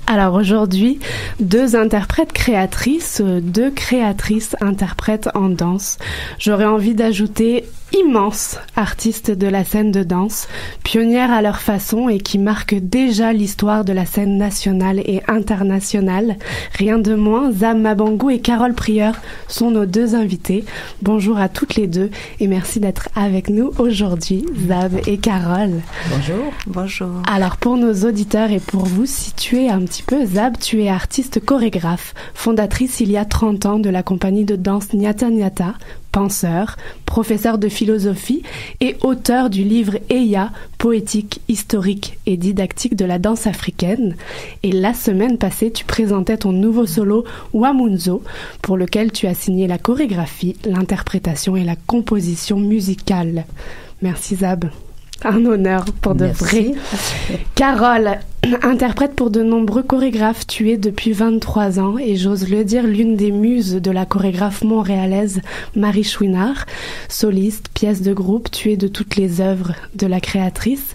Alors aujourd'hui, deux interprètes créatrices, deux créatrices interprètes en danse. J'aurais envie d'ajouter immenses artistes de la scène de danse, pionnières à leur façon et qui marquent déjà l'histoire de la scène nationale et internationale. Rien de moins, Zab Mabangou et Carole Prieur sont nos deux invités. Bonjour à toutes les deux et merci d'être avec nous aujourd'hui, Zab et Carole. Bonjour. Bonjour. Alors pour nos auditeurs et pour vous situer un petit peu, Zab, tu es artiste chorégraphe, fondatrice il y a 30 ans de la compagnie de danse Nyata Nyata, penseur, professeur de philosophie et auteur du livre Eya, poétique, historique et didactique de la danse africaine. Et la semaine passée, tu présentais ton nouveau solo Wamunzo, pour lequel tu as signé la chorégraphie, l'interprétation et la composition musicale. Merci Zab. Un honneur pour de vrai. Carole, interprète pour de nombreux chorégraphes, tu es depuis 23 ans et j'ose le dire l'une des muses de la chorégraphe montréalaise Marie Chouinard. Soliste, pièce de groupe, tu es de toutes les œuvres de la créatrice.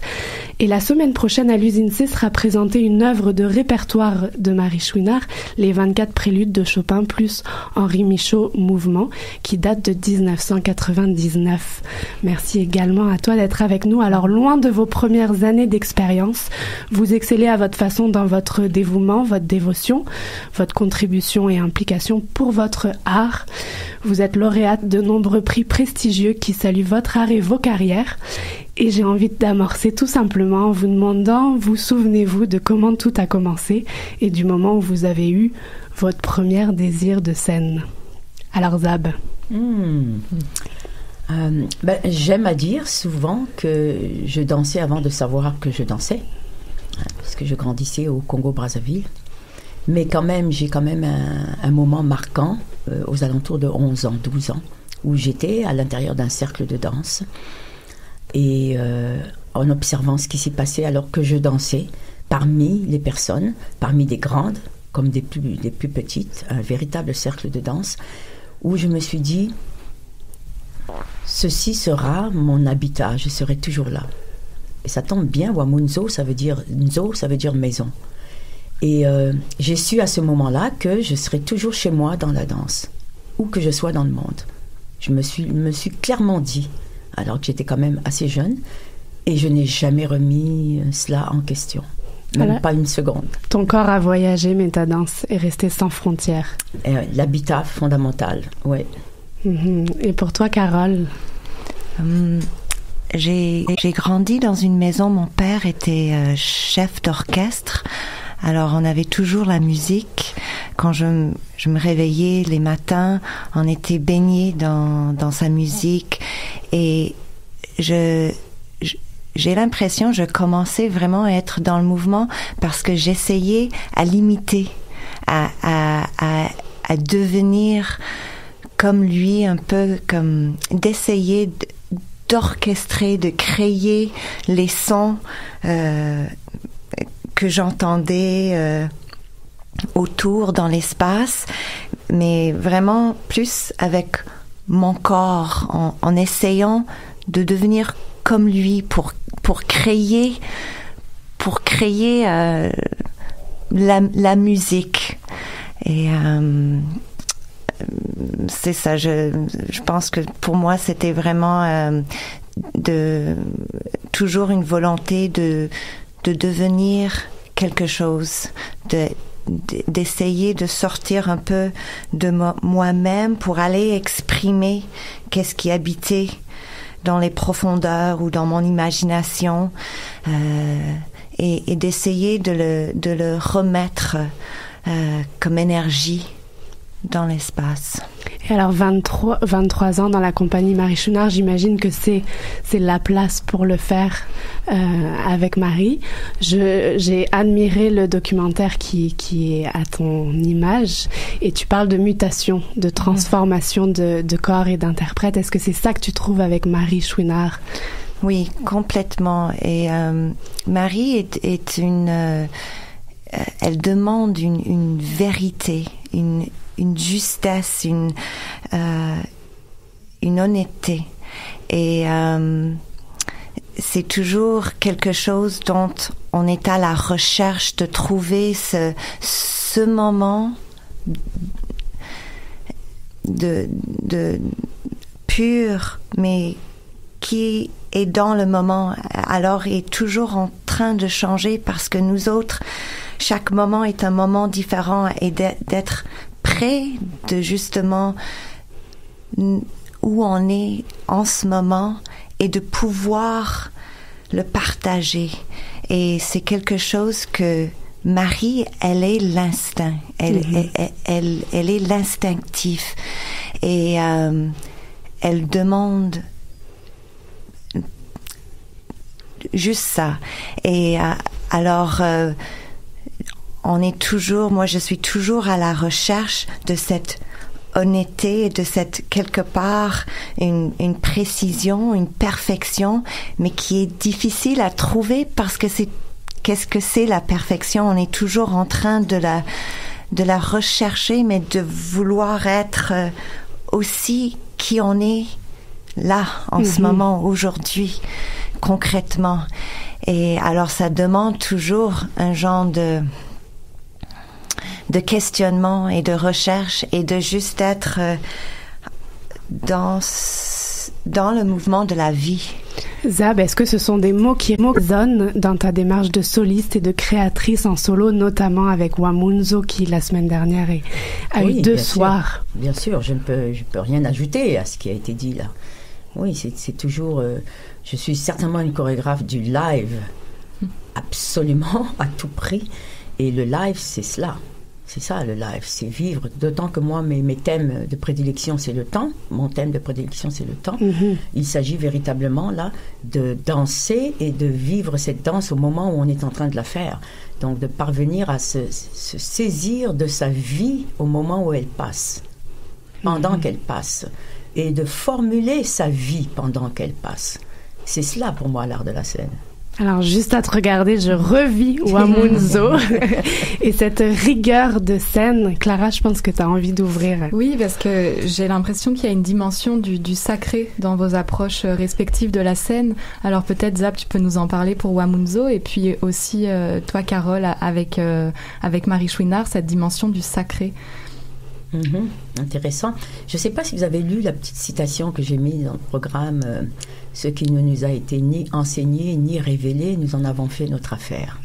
Et la semaine prochaine à l'Usine C sera présentée une œuvre de répertoire de Marie Chouinard, les 24 préludes de Chopin plus Henri Michaud Mouvement, qui date de 1999. Merci également à toi d'être avec nous. Alors, loin de vos premières années d'expérience, vous excellez à votre façon dans votre dévouement, votre dévotion, votre contribution et implication pour votre art. Vous êtes lauréate de nombreux prix prestigieux qui saluent votre art et vos carrières. Et j'ai envie d'amorcer tout simplement en vous demandant, vous souvenez-vous de comment tout a commencé et du moment où vous avez eu votre premier désir de scène? Alors Zab. J'aime à dire souvent que je dansais avant de savoir que je dansais, parce que je grandissais au Congo-Brazzaville. Mais quand même, j'ai quand même un moment marquant aux alentours de 11 ans, 12 ans, où j'étais à l'intérieur d'un cercle de danse. Et en observant ce qui s'y passait alors que je dansais, parmi les personnes, parmi des grandes comme des plus petites, un véritable cercle de danse, où je me suis dit, ceci sera mon habitat, je serai toujours là. Et ça tombe bien, Wamunzo, ça veut dire maison. Et j'ai su à ce moment-là que je serais toujours chez moi dans la danse, où que je sois dans le monde. Je me suis clairement dit, alors que j'étais quand même assez jeune, et je n'ai jamais remis cela en question, même pas une seconde. Ton corps a voyagé, mais ta danse est restée sans frontières. L'habitat fondamental, ouais. Et pour toi, Carole? J'ai grandi dans une maison, mon père était chef d'orchestre, alors on avait toujours la musique. Quand je me réveillais les matins, on était baigné dans sa musique et j'ai l'impression je commençais vraiment à être dans le mouvement parce que j'essayais à l'imiter, à devenir comme lui, un peu comme d'essayer d'orchestrer, de créer les sons que j'entendais autour dans l'espace, mais vraiment plus avec mon corps, en essayant de devenir comme lui pour créer la musique. Et c'est ça, je pense que pour moi c'était vraiment toujours une volonté de devenir quelque chose, d'essayer de sortir un peu de moi-même pour aller exprimer qu'est-ce qui habitait dans les profondeurs ou dans mon imagination, et d'essayer de le remettre comme énergie dans l'espace. Et alors 23 ans dans la compagnie Marie Chouinard, j'imagine que c'est la place pour le faire avec Marie. J'ai admiré le documentaire qui est à ton image et tu parles de mutation, de transformation de corps et d'interprète. Est-ce que c'est ça que tu trouves avec Marie Chouinard? Oui, complètement. Et Marie est une... elle demande une vérité, une justesse, une honnêteté. Et c'est toujours quelque chose dont on est à la recherche de trouver ce moment de pur, mais qui est dans le moment, alors est toujours en train de changer parce que nous autres, chaque moment est un moment différent et d'être près de justement où on est en ce moment et de pouvoir le partager. Et c'est quelque chose que Marie, elle est l'instinct, elle est l'instinctif et elle demande juste ça. Et alors, on est toujours, moi je suis toujours à la recherche de cette honnêteté, de cette quelque part une précision, une perfection, mais qui est difficile à trouver parce que qu'est-ce que c'est la perfection? On est toujours en train de la rechercher, mais de vouloir être aussi qui on est là, en ce moment, aujourd'hui, concrètement. Et alors, ça demande toujours un genre de questionnement et de recherche et de juste être dans le mouvement de la vie. Zab, est-ce que ce sont des mots qui résonnent dans ta démarche de soliste et de créatrice en solo, notamment avec Wamunzo qui, la semaine dernière, a eu 2 soirs? Bien sûr, je ne peux rien ajouter à ce qui a été dit là. Oui, c'est toujours... je suis certainement une chorégraphe du live, absolument, à tout prix. Et le live, c'est cela. C'est ça, le live, c'est vivre. D'autant que moi, mes thèmes de prédilection, c'est le temps. Mon thème de prédilection, c'est le temps. Il s'agit véritablement, là, de danser et de vivre cette danse au moment où on est en train de la faire. Donc, de parvenir à se saisir de sa vie au moment où elle passe, pendant qu'elle passe. Et de formuler sa vie pendant qu'elle passe. C'est cela, pour moi, l'art de la scène. Alors, juste à te regarder, je revis Wamunzo et cette rigueur de scène. Clara, je pense que tu as envie d'ouvrir. Oui, parce que j'ai l'impression qu'il y a une dimension du sacré dans vos approches respectives de la scène. Alors peut-être, Zab, tu peux nous en parler pour Wamunzo, et puis aussi, toi, Carole, avec Marie Chouinard, cette dimension du sacré. Intéressant. Je ne sais pas si vous avez lu la petite citation que j'ai mise dans le programme. Ce qui ne nous a été ni enseigné ni révélé, nous en avons fait notre affaire.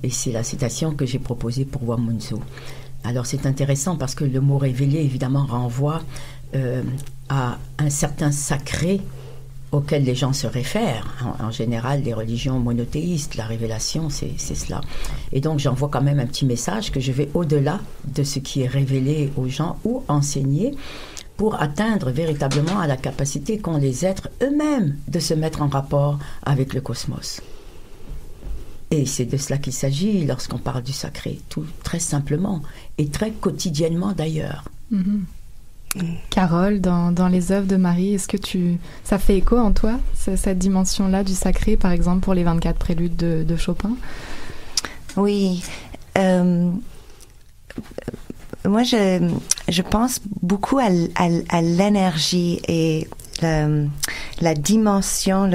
Et c'est la citation que j'ai proposée pour Wamunzo. Alors c'est intéressant parce que le mot révélé évidemment renvoie à un certain sacré auquel les gens se réfèrent. En général, les religions monothéistes, la révélation, c'est cela. Et donc, j'envoie quand même un petit message que je vais au-delà de ce qui est révélé aux gens ou enseigné pour atteindre véritablement à la capacité qu'ont les êtres eux-mêmes de se mettre en rapport avec le cosmos. Et c'est de cela qu'il s'agit lorsqu'on parle du sacré, tout très simplement et très quotidiennement d'ailleurs. Carole, dans les œuvres de Marie, est-ce que ça fait écho en toi, cette dimension-là du sacré, par exemple pour les 24 préludes de Chopin? Oui. Moi, je pense beaucoup à l'énergie et la dimension,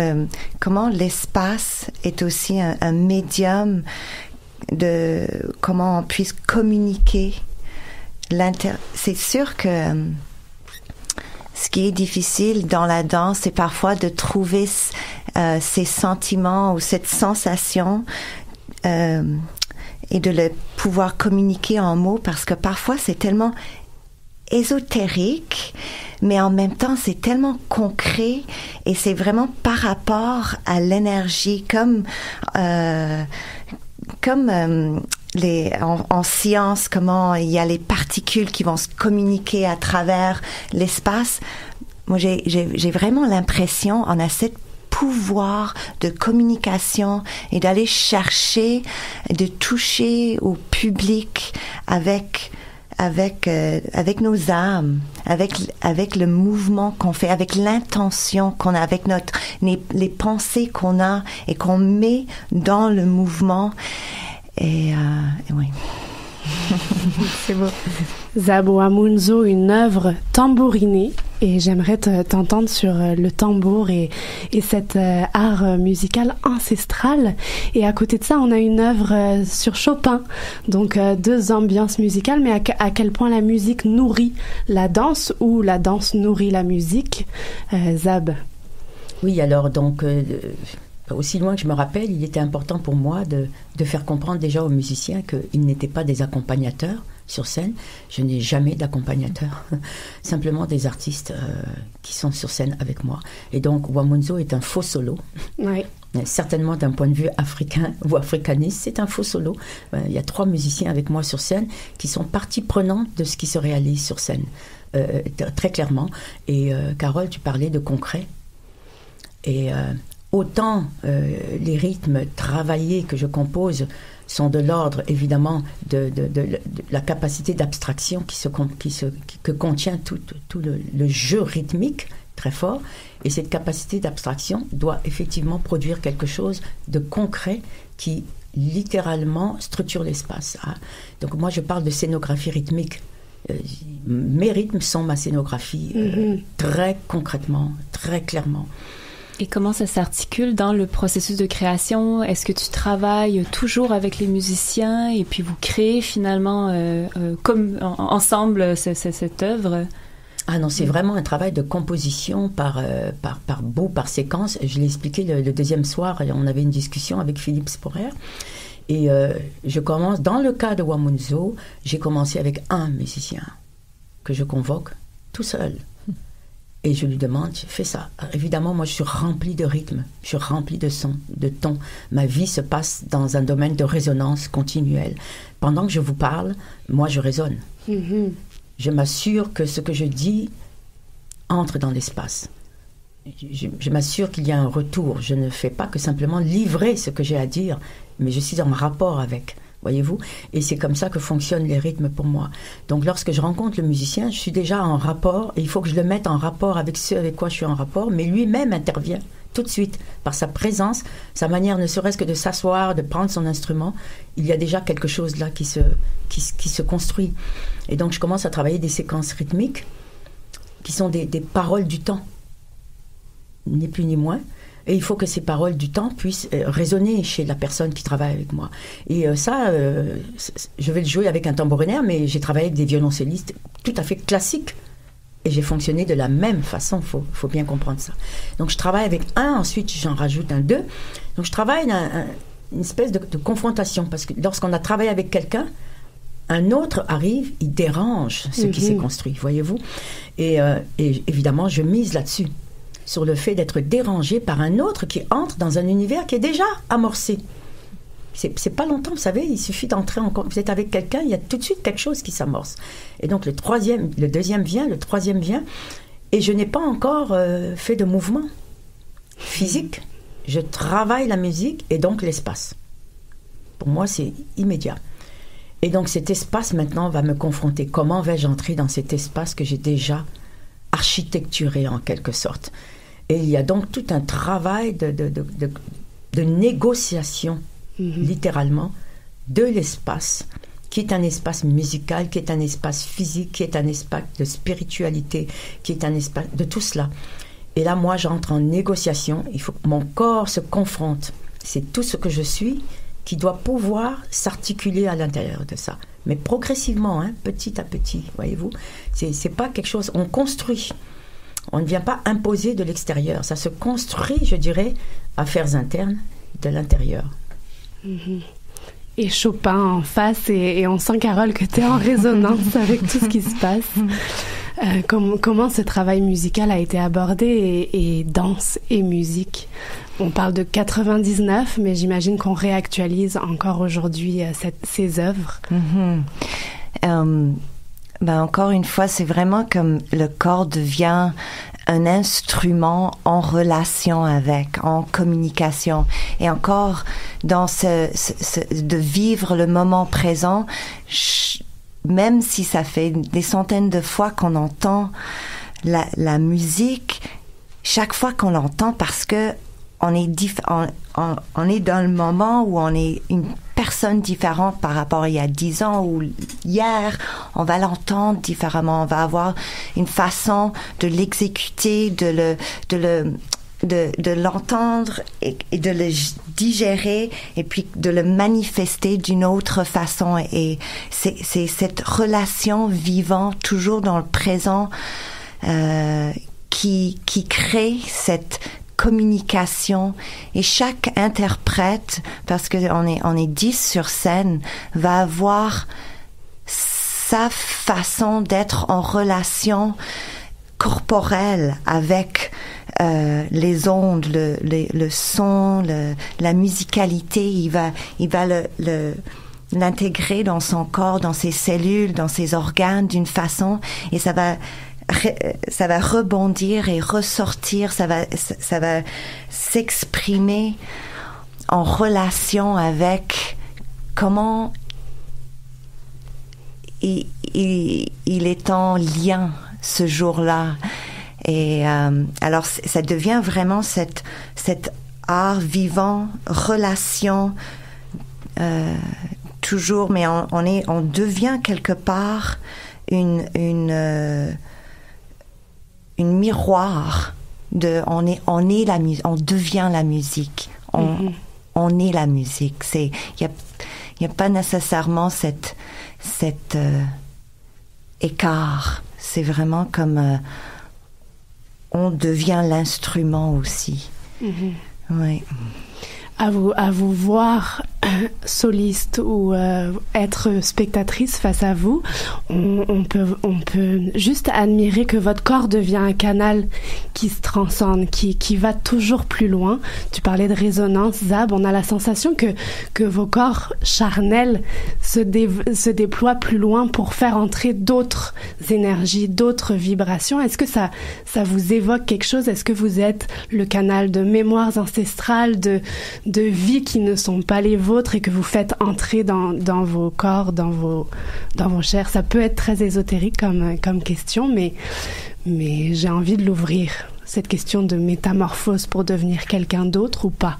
comment l'espace est aussi un médium de comment on puisse communiquer. C'est sûr que ce qui est difficile dans la danse, c'est parfois de trouver ces sentiments ou cette sensation et de le pouvoir communiquer en mots, parce que parfois c'est tellement ésotérique, mais en même temps c'est tellement concret et c'est vraiment par rapport à l'énergie, comme en science, comment il y a les particules qui vont se communiquer à travers l'espace. Moi, j'ai vraiment l'impression, on a cette pouvoir de communication et d'aller chercher, de toucher au public avec nos âmes, avec le mouvement qu'on fait, avec l'intention qu'on a, avec les pensées qu'on a et qu'on met dans le mouvement. Et oui. C'est beau. Zab Wamunzo, une œuvre tambourinée Et j'aimerais t'entendre sur le tambour et cet art musical ancestral. Et à côté de ça, on a une œuvre sur Chopin. Donc 2 ambiances musicales, mais à quel point la musique nourrit la danse ou la danse nourrit la musique. Zab. Oui, alors donc, aussi loin que je me rappelle, il était important pour moi de faire comprendre déjà aux musiciens qu'ils n'étaient pas des accompagnateurs sur scène. Je n'ai jamais d'accompagnateur, simplement des artistes qui sont sur scène avec moi. Et donc, Wamunzo est un faux solo. Oui. Certainement d'un point de vue africain ou africaniste, c'est un faux solo. Il y a 3 musiciens avec moi sur scène qui sont partie prenante de ce qui se réalise sur scène, très clairement. Et Carole, tu parlais de concret. Et autant les rythmes travaillés que je compose sont de l'ordre, évidemment, de la capacité d'abstraction que contient tout le jeu rythmique très fort. Et cette capacité d'abstraction doit effectivement produire quelque chose de concret qui, littéralement, structure l'espace. Hein. Donc moi, je parle de scénographie rythmique. Mes rythmes sont ma scénographie, très concrètement, très clairement. Et comment ça s'articule dans le processus de création? Est-ce que tu travailles toujours avec les musiciens et puis vous créez finalement comme ensemble cette œuvre? Ah non, c'est vraiment un travail de composition par séquence. Je l'ai expliqué le deuxième soir, on avait une discussion avec Philippe Sporer. Et je commence, dans le cas de Wamunzo, j'ai commencé avec un musicien que je convoque tout seul. Et je lui demande, fais ça. Évidemment, moi, je suis remplie de rythme, je suis remplie de sons, de tons. Ma vie se passe dans un domaine de résonance continuelle. Pendant que je vous parle, moi, je résonne. Je m'assure que ce que je dis entre dans l'espace. Je m'assure qu'il y a un retour. Je ne fais pas que simplement livrer ce que j'ai à dire, mais je suis en rapport avec. Voyez-vous? Et c'est comme ça que fonctionnent les rythmes pour moi. Donc, lorsque je rencontre le musicien, je suis déjà en rapport, et il faut que je le mette en rapport avec ceux avec quoi je suis en rapport, mais lui-même intervient tout de suite, par sa présence, sa manière ne serait-ce que de s'asseoir, de prendre son instrument. Il y a déjà quelque chose là qui se construit. Et donc, je commence à travailler des séquences rythmiques qui sont des paroles du temps, ni plus ni moins. Et il faut que ces paroles du temps puissent résonner chez la personne qui travaille avec moi. Et je vais le jouer avec un tambourinaire, mais j'ai travaillé avec des violoncellistes tout à fait classiques. Et j'ai fonctionné de la même façon, faut bien comprendre ça. Donc je travaille avec un, ensuite j'en rajoute un 2. Donc je travaille une espèce de confrontation, parce que lorsqu'on a travaillé avec quelqu'un, un autre arrive, il dérange ce qui s'est construit, voyez-vous. Et évidemment, je mise là-dessus, sur le fait d'être dérangé par un autre qui entre dans un univers qui est déjà amorcé. C'est pas longtemps, vous savez, il suffit d'entrer vous êtes avec quelqu'un, il y a tout de suite quelque chose qui s'amorce. Et donc le deuxième vient, le troisième vient, et je n'ai pas encore fait de mouvement physique. Je travaille la musique et donc l'espace. Pour moi, c'est immédiat. Et donc cet espace maintenant va me confronter. Comment vais-je entrer dans cet espace que j'ai déjà architecturé en quelque sorte? Et il y a donc tout un travail de négociation, littéralement, de l'espace, qui est un espace musical, qui est un espace physique, qui est un espace de spiritualité, qui est un espace de tout cela. Et là, moi, j'entre en négociation. Il faut que mon corps se confronte. C'est tout ce que je suis qui doit pouvoir s'articuler à l'intérieur de ça. Mais progressivement, petit à petit, voyez-vous. C'est pas quelque chose... On construit. On ne vient pas imposer de l'extérieur. Ça se construit, je dirais, affaires internes de l'intérieur. Et Chopin en face, et on sent, Carole, que tu es en résonance avec tout ce qui se passe. Comment ce travail musical a été abordé, et danse et musique? On parle de 99, mais j'imagine qu'on réactualise encore aujourd'hui ces œuvres. Encore une fois, c'est vraiment comme le corps devient un instrument en relation avec, en communication. Et encore, dans de vivre le moment présent, même si ça fait des centaines de fois qu'on entend la musique, chaque fois qu'on l'entend, parce que on est dans le moment où on est une personne différente par rapport à il y a 10 ans ou hier. On va l'entendre différemment. On va avoir une façon de l'exécuter, de l'entendre et de le digérer et puis de le manifester d'une autre façon. Et c'est cette relation vivante, toujours dans le présent, qui crée cette communication. Et chaque interprète, parce que on est 10 sur scène, va avoir sa façon d'être en relation corporelle avec les ondes, le son, la musicalité. Il va l'intégrer dans son corps, dans ses cellules, dans ses organes d'une façon, et ça va rebondir et ressortir, ça va s'exprimer en relation avec comment il est en lien ce jour-là. Et alors ça devient vraiment cet art vivant, relation, toujours, mais on devient quelque part une miroir de on est la musique, on devient la musique, on est la musique. Il y a pas nécessairement cet écart. C'est vraiment comme on devient l'instrument aussi. Oui. À vous voir soliste ou être spectatrice face à vous, on peut juste admirer que votre corps devient un canal qui se transcende, qui va toujours plus loin. Tu parlais de résonance, Zab. On a la sensation que vos corps charnels se déploient plus loin pour faire entrer d'autres énergies, d'autres vibrations. Est-ce que ça vous évoque quelque chose? Est-ce que vous êtes le canal de mémoires ancestrales, de vies qui ne sont pas les vôtres et que vous faites entrer dans vos corps, dans vos chairs? Ça peut être très ésotérique comme question, mais j'ai envie de l'ouvrir, cette question de métamorphose pour devenir quelqu'un d'autre ou pas.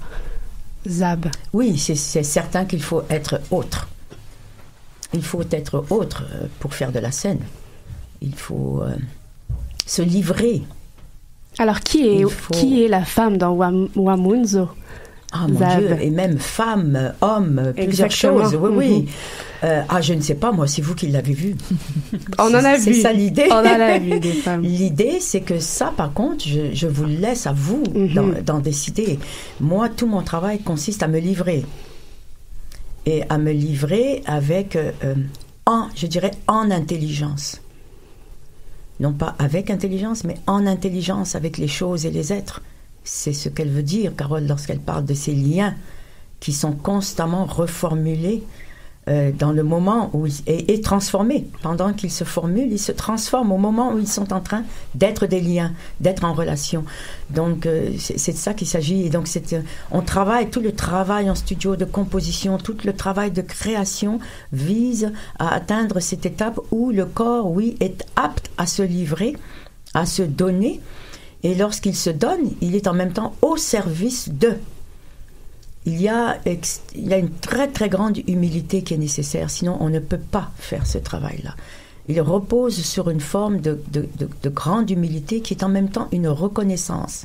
Zab. Oui, c'est certain qu'il faut être autre. Il faut être autre pour faire de la scène. Il faut se livrer. Alors, qui est la femme dans Wamunzo? Ah mon Dieu, et même femme, homme, plusieurs choses. Oui. Je ne sais pas, moi, c'est vous qui l'avez vu. On en a vu. C'est ça l'idée. On en a vu des femmes. L'idée, c'est que ça, par contre, je vous le laisse à vous d'en décider. Moi, tout mon travail consiste à me livrer. Et à me livrer avec, je dirais, en intelligence. Non pas avec intelligence, mais en intelligence avec les choses et les êtres. C'est ce qu'elle veut dire, Carole, lorsqu'elle parle de ces liens qui sont constamment reformulés dans le moment où et transformés. Pendant qu'ils se formulent, ils se transforment au moment où ils sont en train d'être des liens, d'être en relation. Donc, c'est de ça qu'il s'agit. Et donc, on travaille, tout le travail en studio de composition, tout le travail de création vise à atteindre cette étape où le corps, oui, est apte à se livrer, à se donner. Et lorsqu'il se donne, il est en même temps au service d'eux. Il y a une très très grande humilité qui est nécessaire, sinon on ne peut pas faire ce travail-là. Il repose sur une forme de grande humilité qui est en même temps une reconnaissance.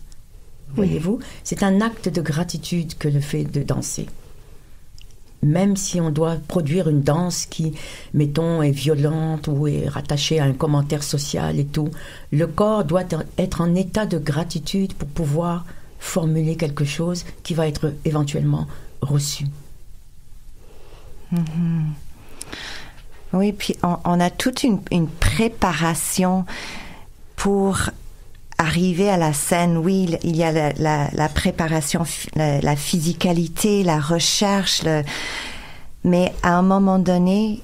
Voyez-vous, c'est un acte de gratitude que le fait de danser. Même si on doit produire une danse qui, mettons, est violente ou est rattachée à un commentaire social et tout, le corps doit être en état de gratitude pour pouvoir formuler quelque chose qui va être éventuellement reçu. Oui, puis on a toute une préparation pour arriver à la scène. Oui, il y a la préparation, la physicalité, la recherche, mais à un moment donné,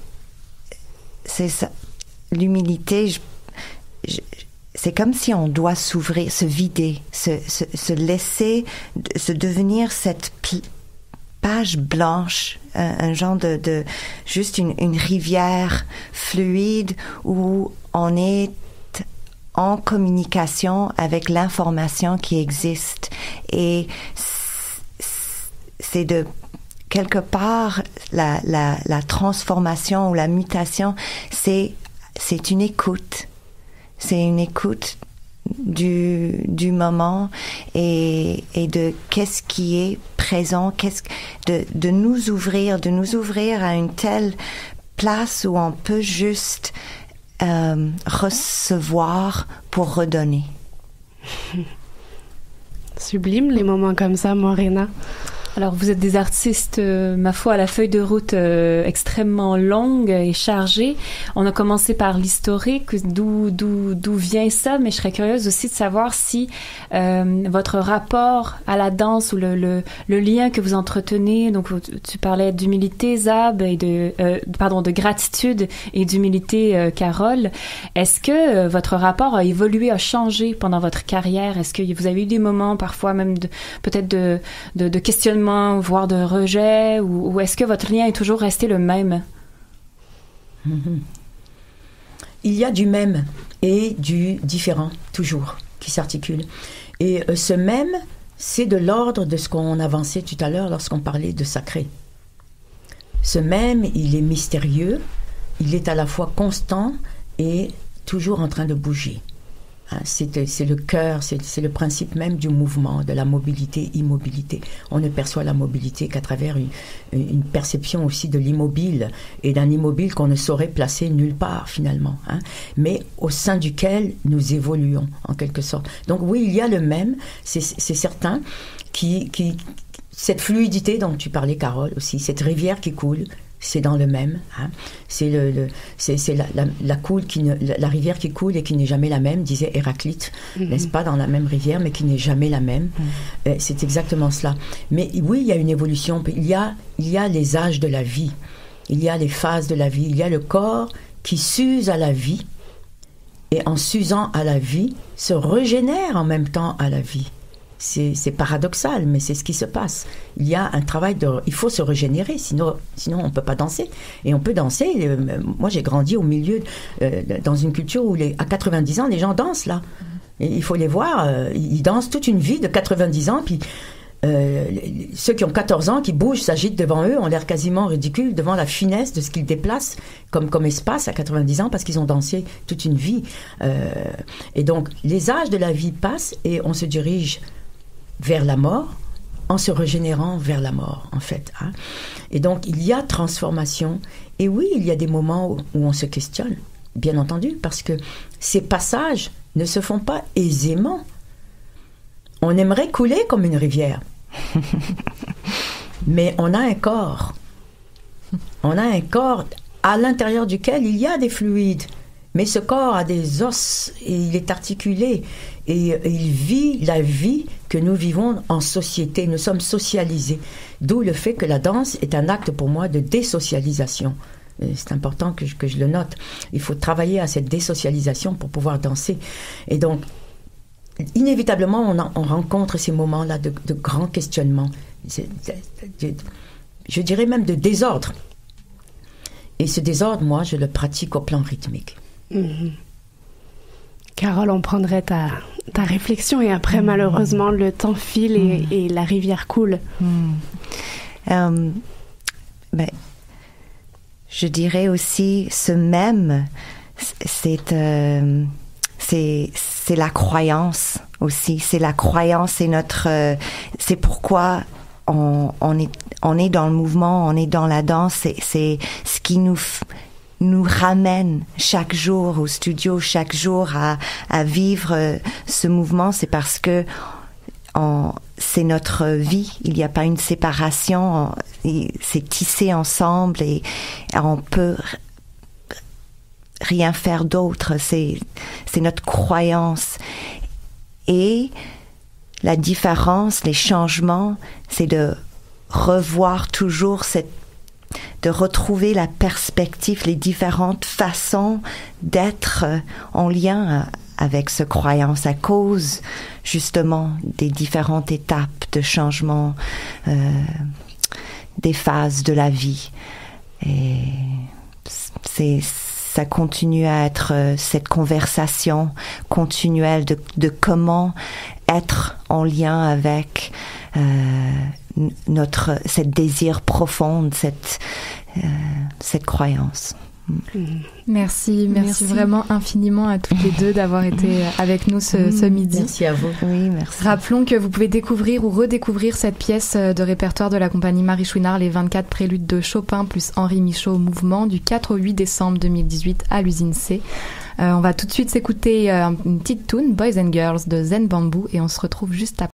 c'est ça, l'humilité. C'est comme si on doit s'ouvrir, se vider, se laisser, se devenir cette page blanche, un genre de juste une rivière fluide où on est en communication avec l'information qui existe. Et c'est de quelque part la transformation ou la mutation, c'est une écoute. C'est une écoute du moment et de qu'est-ce qui est présent, de nous ouvrir à une telle place où on peut juste recevoir pour redonner. Sublime les moments comme ça, Morena. Alors, vous êtes des artistes, ma foi, à la feuille de route extrêmement longue et chargée. On a commencé par l'historique, d'où vient ça, mais je serais curieuse aussi de savoir si votre rapport à la danse ou le lien que vous entretenez, donc tu parlais d'humilité, Zab, et de gratitude et d'humilité, Carole. Est-ce que votre rapport a évolué, a changé pendant votre carrière? Est-ce que vous avez eu des moments, parfois même peut-être de questionnement, voire de rejet, ou est-ce que votre lien est toujours resté le même? Il y a du même et du différent, toujours, qui s'articule. Et ce même, c'est de l'ordre de ce qu'on avançait tout à l'heure lorsqu'on parlait de sacré. Ce même, il est mystérieux, il est à la fois constant et toujours en train de bouger. C'est le cœur, c'est le principe même du mouvement, de la mobilité-immobilité. On ne perçoit la mobilité qu'à travers une perception aussi de l'immobile, et d'un immobile qu'on ne saurait placer nulle part finalement, mais au sein duquel nous évoluons en quelque sorte. Donc oui, il y a le même, c'est certain, cette fluidité dont tu parlais, Carole, aussi, cette rivière qui coule, c'est dans le même. C'est la rivière qui coule et qui n'est jamais la même, disait Héraclite, n'est-ce pas, dans la même rivière, mais qui n'est jamais la même. C'est exactement cela. Mais oui, il y a une évolution. Il y a les âges de la vie. Il y a les phases de la vie. Il y a le corps qui s'use à la vie et en s'usant à la vie, se régénère en même temps à la vie. C'est paradoxal, mais c'est ce qui se passe. Il y a un travail il faut se régénérer, sinon on ne peut pas danser. Et on peut danser. Moi, j'ai grandi au milieu, dans une culture où à 90 ans, les gens dansent, là. Et il faut les voir. Ils dansent toute une vie de 90 ans, puis ceux qui ont 14 ans, qui bougent, s'agitent devant eux, ont l'air quasiment ridicules devant la finesse de ce qu'ils déplacent comme espace à 90 ans, parce qu'ils ont dansé toute une vie. Et donc, les âges de la vie passent et on se dirige vers la mort, en se régénérant vers la mort, en fait. Et donc, il y a transformation. Et oui, il y a des moments où on se questionne, bien entendu, parce que ces passages ne se font pas aisément. On aimerait couler comme une rivière. Mais on a un corps. On a un corps à l'intérieur duquel il y a des fluides. Mais ce corps a des os et il est articulé et il vit la vie que nous vivons en société. Nous sommes socialisés. D'où le fait que la danse est un acte pour moi de désocialisation. C'est important que je le note. Il faut travailler à cette désocialisation pour pouvoir danser. Et donc, inévitablement, on rencontre ces moments-là de grands questionnements. Je dirais même de désordre. Et ce désordre, moi, je le pratique au plan rythmique. Carole, on prendrait ta réflexion et après, malheureusement, le temps file et la rivière coule. Je dirais aussi, ce même, c'est la croyance aussi. C'est la croyance, c'est pourquoi on est dans le mouvement, on est dans la danse. C'est ce qui nous ramène chaque jour au studio, chaque jour à vivre ce mouvement. C'est parce que c'est notre vie. Il n'y a pas une séparation. C'est tissé ensemble et on peut rien faire d'autre. C'est notre croyance. Et la différence, les changements, c'est de revoir toujours de retrouver la perspective, les différentes façons d'être en lien avec ce croyance à cause justement des différentes étapes de changement, des phases de la vie. Et ça continue à être cette conversation continuelle de comment être en lien avec cette désir profond, cette croyance. Merci vraiment infiniment à toutes les deux d'avoir été avec nous ce midi. Merci à vous. Oui, merci. Rappelons que vous pouvez découvrir ou redécouvrir cette pièce de répertoire de la compagnie Marie Chouinard, les 24 préludes de Chopin plus Henri Michaud au mouvement, du 4 au 8 décembre 2018 à l'usine C. On va tout de suite s'écouter une petite tune, Boys and Girls de Zen Bamboo, et on se retrouve juste après.